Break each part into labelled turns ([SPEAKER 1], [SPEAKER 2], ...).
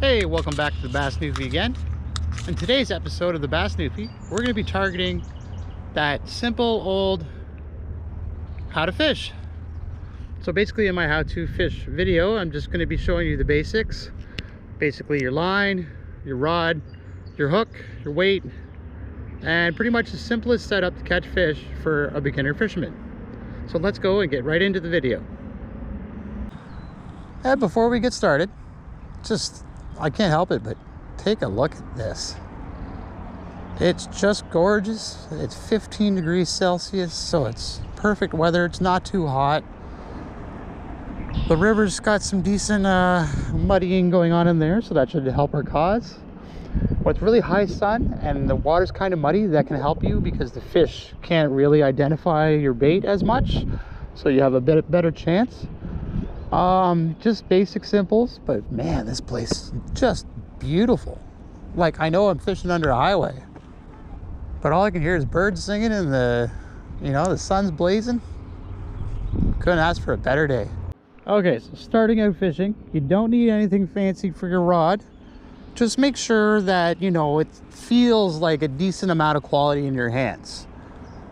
[SPEAKER 1] Hey, welcome back to the Bass Newfie again. In today's episode of the Bass Newfie, we're going to be targeting that simple old how to fish. So basically in my how to fish video, I'm just going to be showing you the basics. Basically your line, your rod, your hook, your weight, and pretty much the simplest setup to catch fish for a beginner fisherman. So let's go and get right into the video. And before we get started, I can't help it but take a look at this. It's just gorgeous. It's 15 degrees Celsius, so it's perfect weather. It's not too hot. The river's got some decent muddying going on in there, so that should help our cause. With really high sun and the water's kind of muddy, that can help you because the fish can't really identify your bait as much, so you have a bit better chance. Just basic simples, but man, this place is just beautiful. Like, I know I'm fishing under a highway, but all I can hear is birds singing and the sun's blazing. Couldn't ask for a better day. Okay, so starting out fishing, you don't need anything fancy for your rod. Just make sure that, it feels like a decent amount of quality in your hands.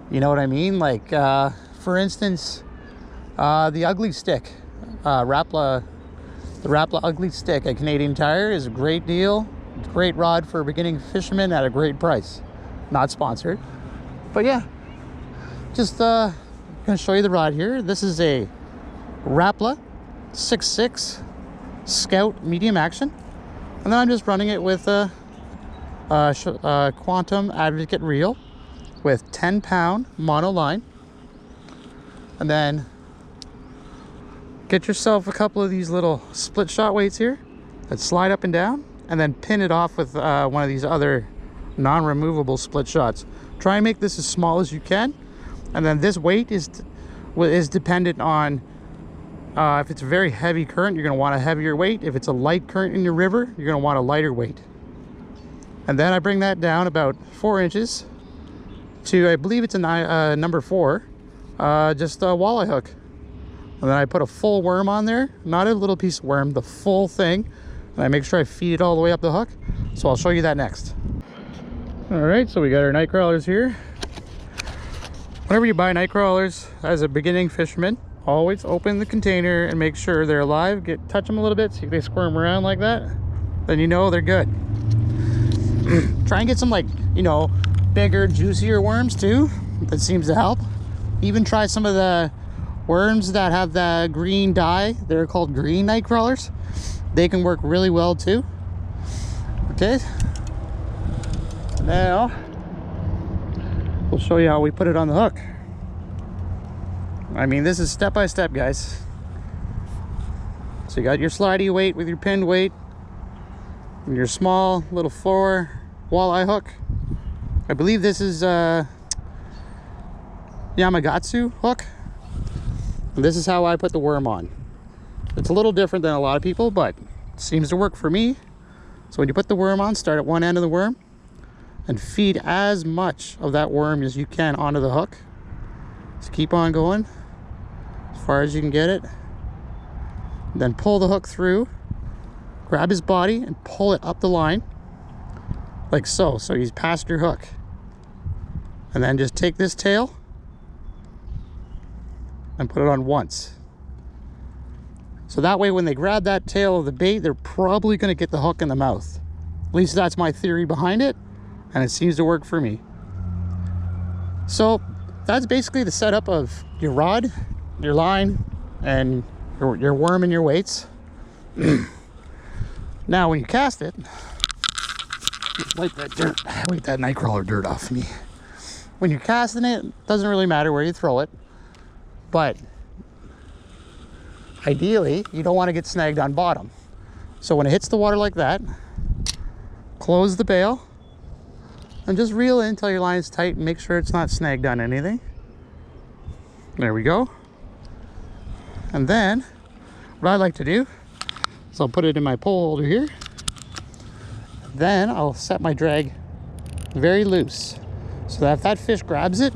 [SPEAKER 1] You know what I mean? Like, for instance, the Ugly Stick. The Rapala Ugly Stick at Canadian Tire is a great deal. It's a great rod for a beginning fisherman at a great price. Not sponsored, but yeah, just gonna show you the rod here. This is a Rapala 6.6 Scout medium action, and then I'm just running it with a Quantum Advocate reel with 10-pound mono line, and then get yourself a couple of these little split shot weights here that slide up and down, and then pin it off with one of these other non-removable split shots. Try and make this as small as you can, and then this weight is dependent on if it's a very heavy current, you're going to want a heavier weight. If it's a light current in your river, you're going to want a lighter weight. And then I bring that down about 4 inches to, I believe it's a number 4, just a walleye hook. And then I put a full worm on there, not a little piece of worm, the full thing. And I make sure I feed it all the way up the hook. So I'll show you that next. All right, so we got our night crawlers here. Whenever you buy night crawlers as a beginning fisherman, always open the container and make sure they're alive. Touch them a little bit, see if they squirm around like that. Then you know they're good. Try and get some bigger, juicier worms too. That seems to help. Even try some of the worms that have the green dye. They're called green night crawlers. They can work really well too. Okay, now we'll show you how we put it on the hook. I mean, this is step by step, guys. So you got your slidey weight with your pinned weight and your small little 4 walleye hook. I believe this is Yamagatsu hook. This is how I put the worm on. It's a little different than a lot of people, but it seems to work for me. So when you put the worm on, start at one end of the worm and feed as much of that worm as you can onto the hook. Just keep on going as far as you can get it. Then pull the hook through, grab his body and pull it up the line like so. So he's past your hook. And then just take this tail and put it on once. So that way when they grab that tail of the bait, they're probably going to get the hook in the mouth. At least that's my theory behind it, and it seems to work for me. So that's basically the setup of your rod, your line, and your worm and your weights. Now when you cast it, just wipe that nightcrawler dirt off me. When you're casting it, it doesn't really matter where you throw it. But ideally, you don't want to get snagged on bottom. So when it hits the water like that, close the bail and just reel in until your line's tight and make sure it's not snagged on anything. There we go. And then what I like to do is I'll put it in my pole holder here. Then I'll set my drag very loose so that if that fish grabs it,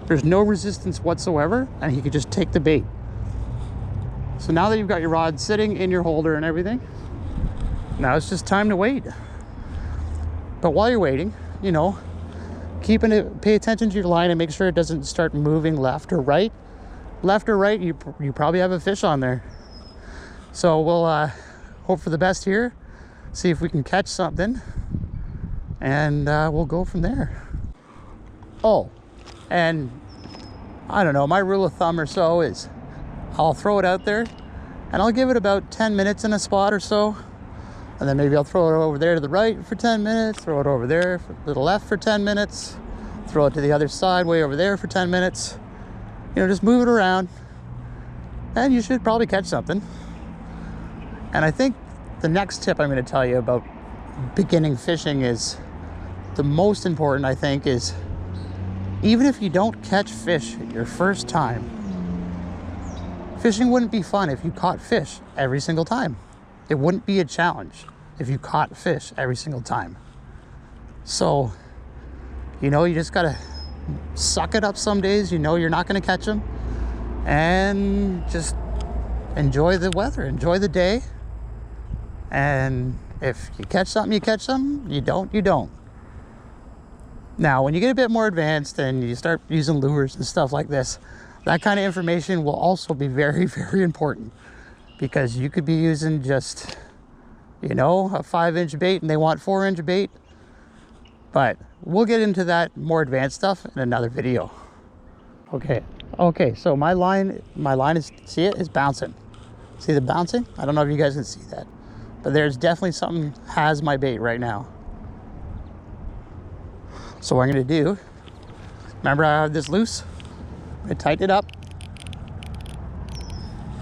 [SPEAKER 1] there's no resistance whatsoever, and he could just take the bait. So now that you've got your rod sitting in your holder and everything, Now it's just time to wait. But while you're waiting, you know, pay attention to your line and make sure it doesn't start moving left or right. Left or right, you probably have a fish on there. So we'll hope for the best here, see if we can catch something, and we'll go from there. Oh, and I don't know, my rule of thumb or so is I'll throw it out there and I'll give it about 10 minutes in a spot or so. And then maybe I'll throw it over there to the right for 10 minutes, throw it over there to the left for 10 minutes, throw it to the other side way over there for 10 minutes. You know, just move it around and you should probably catch something. And I think the next tip I'm going to tell you about beginning fishing is the most important, I think, is even if you don't catch fish your first time, fishing wouldn't be fun if you caught fish every single time. It wouldn't be a challenge if you caught fish every single time. So, you know, you just gotta suck it up some days. You know you're not gonna catch them, and just enjoy the weather, enjoy the day. And if you catch something, you catch something. You don't, you don't. Now, when you get a bit more advanced and you start using lures and stuff like this, that kind of information will also be very, very important. Because you could be using just, you know, a 5-inch bait and they want 4-inch bait. But we'll get into that more advanced stuff in another video. Okay, so my line is, see it, is bouncing. See the bouncing? I don't know if you guys can see that. But there's definitely something has my bait right now. So what I'm gonna do, remember I have this loose? I'm gonna tighten it up.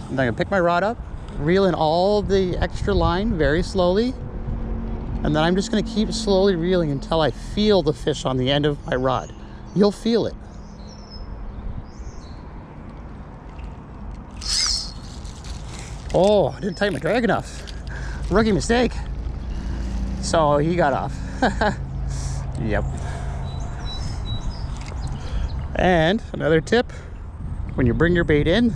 [SPEAKER 1] I'm gonna pick my rod up, reel in all the extra line very slowly, and then I'm just gonna keep slowly reeling until I feel the fish on the end of my rod. You'll feel it. Oh, I didn't tighten my drag enough. Rookie mistake. So he got off. Yep. And another tip, when you bring your bait in,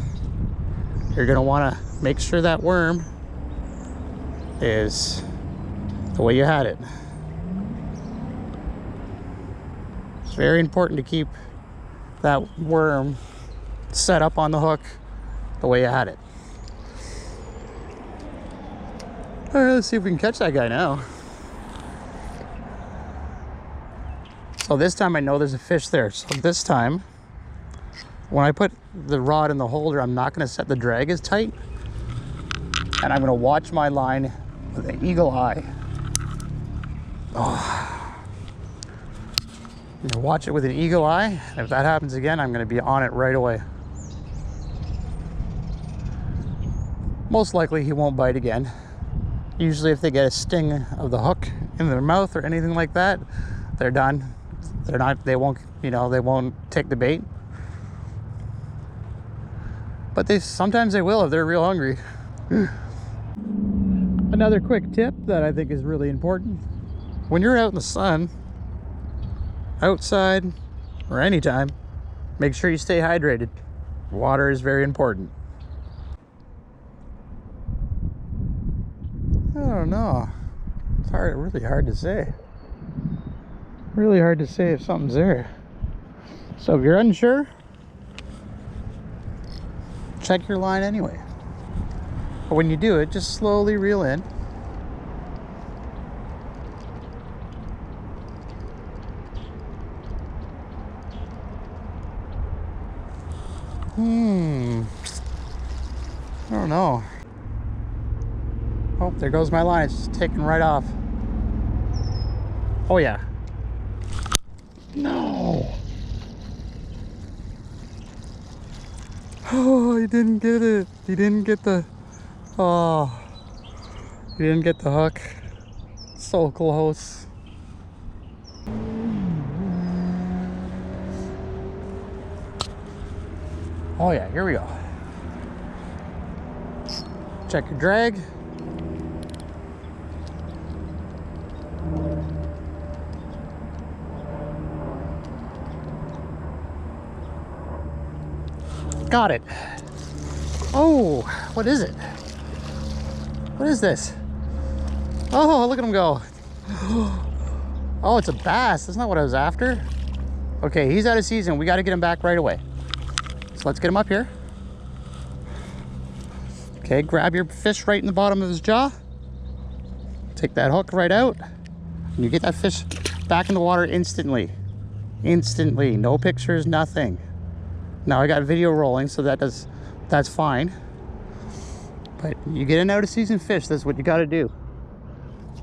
[SPEAKER 1] you're gonna wanna make sure that worm is the way you had it. It's very important to keep that worm set up on the hook the way you had it. All right, let's see if we can catch that guy now. So this time I know there's a fish there. So this time, when I put the rod in the holder, I'm not gonna set the drag as tight. And I'm gonna watch my line with an eagle eye. Oh. I'm gonna watch it with an eagle eye. And if that happens again, I'm gonna be on it right away. Most likely he won't bite again. Usually if they get a sting of the hook in their mouth or anything like that, they're done. They won't, you know, they won't take the bait. But sometimes they will if they're real hungry. Another quick tip that I think is really important. When you're out in the sun, outside or anytime, make sure you stay hydrated. Water is very important. I don't know. It's really hard to say. Really hard to say if something's there. So if you're unsure, check your line anyway. But when you do it, just slowly reel in. I don't know. Oh, there goes my line. It's just taking right off. Oh yeah. No. Oh, he didn't get it. He didn't get the... Oh. He didn't get the hook. So close. Oh yeah, here we go. Check your drag. Got it. Oh, what is it? What is this? Oh, look at him go. Oh, it's a bass. That's not what I was after. Okay, he's out of season. We got to get him back right away. So let's get him up here. Okay, grab your fish right in the bottom of his jaw. Take that hook right out. And you get that fish back in the water instantly. Instantly. No pictures, nothing. Now I got video rolling, so that's fine. But you get an out of season fish, that's what you got to do.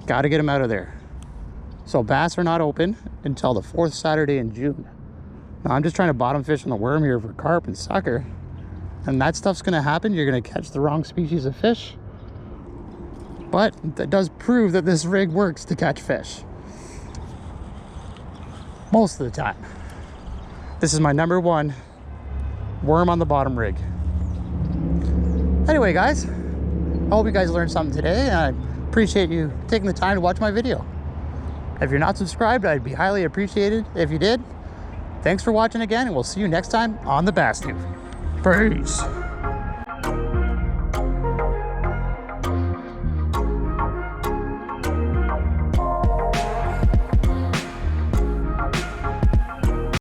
[SPEAKER 1] Got to get them out of there. So bass are not open until the 4th Saturday in June. Now I'm just trying to bottom fish on the worm here for carp and sucker. And that stuff's going to happen. You're going to catch the wrong species of fish. But that does prove that this rig works to catch fish. Most of the time. This is my #1 worm on the bottom rig. Anyway, guys, I hope you guys learned something today. And I appreciate you taking the time to watch my video. If you're not subscribed, I'd be highly appreciated if you did. Thanks for watching again, and we'll see you next time on the Bass Tube. Peace.